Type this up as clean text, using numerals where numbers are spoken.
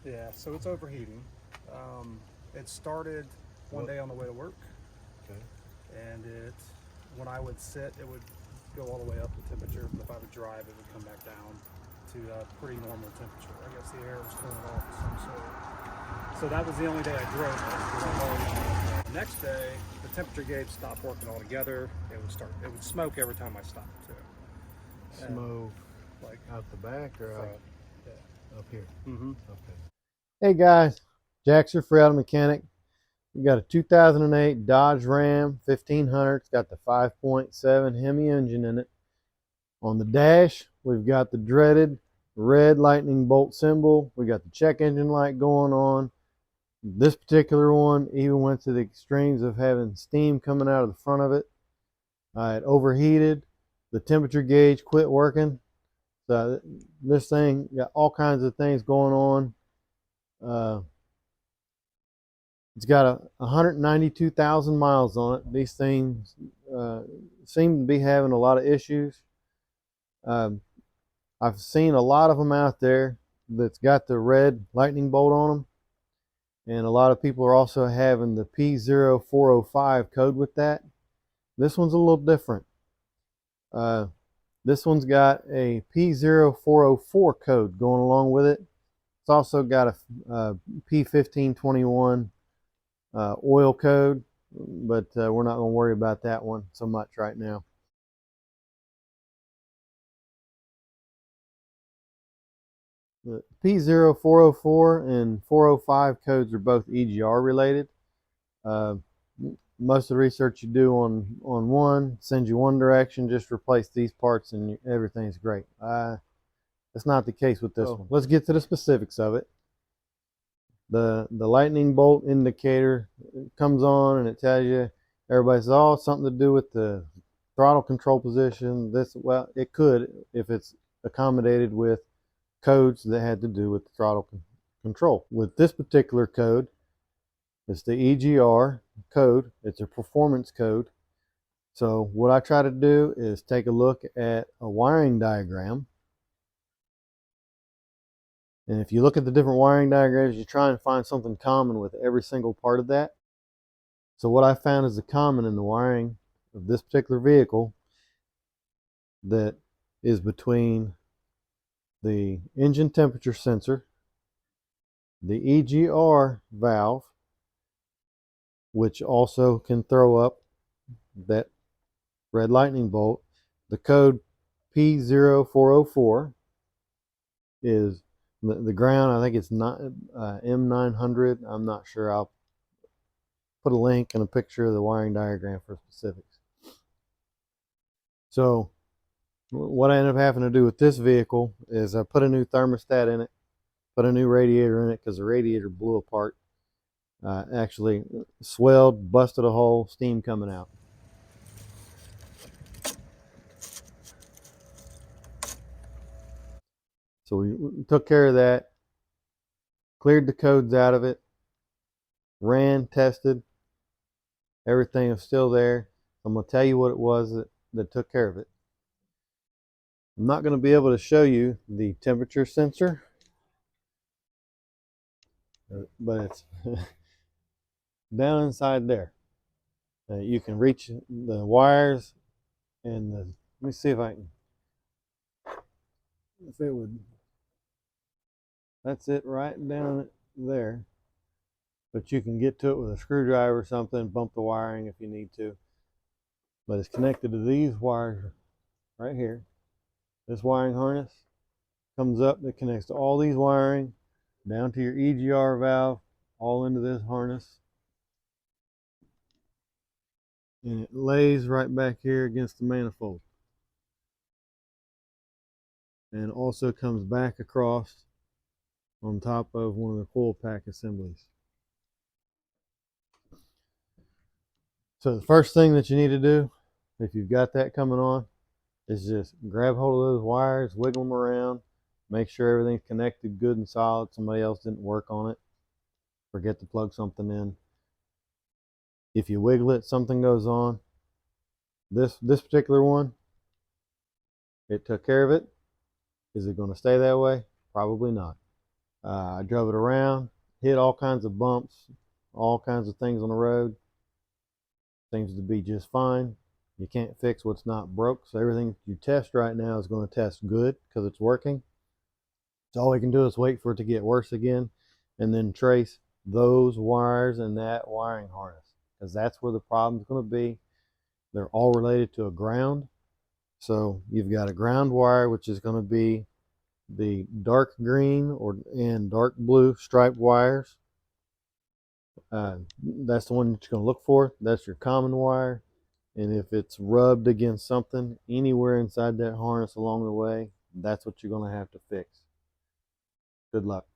Yeah, so it's overheating. It started one day on the way to work, Okay. and when I would sit, it would go all the way up the temperature, but if I would drive, it would come back down to a pretty normal temperature. I guess the air was cooling off of some sort. So that was the only day I drove it. The next day, the temperature gauge stopped working altogether. It would smoke every time I stopped too. Smoke Like out the back or out yeah. up here? Mm-hmm. Okay. Hey guys, Jack's your free auto mechanic. We got a 2008 Dodge Ram 1500. It's got the 5.7 Hemi engine in it. On the dash, we've got the dreaded red lightning bolt symbol. We got the check engine light going on. This particular one even went to the extremes of having steam coming out of the front of it. It overheated. The temperature gauge quit working. So this thing got all kinds of things going on. It's got 192,000 miles on it. These things seem to be having a lot of issues. I've seen a lot of them out there that's got the red lightning bolt on them. And a lot of people are also having the P0405 code with that. This one's a little different. This one's got a P0404 code going along with it. It's also got a P1521 oil code, but we're not going to worry about that one so much right now. The P0404 and 405 codes are both EGR related. Most of the research you do on one sends you one direction. Just replace these parts and everything's great. That's not the case with this one. Let's get to the specifics of it. The lightning bolt indicator comes on and it tells you, everybody says, oh, it's something to do with the throttle control position. Well, it could if it's accommodated with codes that had to do with the throttle control. With this particular code, it's the EGR code. It's a performance code. So what I try to do is take a look at a wiring diagram. And if you look at the different wiring diagrams, you try and find something common with every single part of that. So what I found is the common in the wiring of this particular vehicle that is between the engine temperature sensor, the EGR valve, which also can throw up that red lightning bolt. The code P0404 is the ground. I think it's not M900. I'm not sure. I'll put a link and a picture of the wiring diagram for specifics. So what I ended up having to do with this vehicle is I put a new thermostat in it, put a new radiator in it because the radiator blew apart. Actually swelled, busted a hole, steam coming out. So we took care of that, cleared the codes out of it, ran, tested, everything is still there. I'm going to tell you what it was that took care of it. I'm not going to be able to show you the temperature sensor, but it's down inside there. You can reach the wires and let me see if I can, if it would, that's it right down there. But you can get to it with a screwdriver or something, bump the wiring if you need to. But it's connected to these wires right here. This wiring harness comes up, it connects to all these wiring, down to your EGR valve, all into this harness. And it lays right back here against the manifold. And also comes back across on top of one of the coil pack assemblies. So the first thing that you need to do, if you've got that coming on, is just grab hold of those wires, wiggle them around, make sure everything's connected good and solid. Somebody else didn't work on it. Forget to plug something in. If you wiggle it, something goes on. This particular one, it took care of it. Is it going to stay that way? Probably not. I drove it around, hit all kinds of bumps, all kinds of things on the road. Seems to be just fine. You can't fix what's not broke, so everything you test right now is going to test good because it's working. So all we can do is wait for it to get worse again and then trace those wires and that wiring harness, because that's where the problem is going to be. They're all related to a ground. So you've got a ground wire, which is going to be the dark green and dark blue striped wires. That's the one that you're going to look for. That's your common wire. And if it's rubbed against something anywhere inside that harness along the way, that's what you're going to have to fix. Good luck.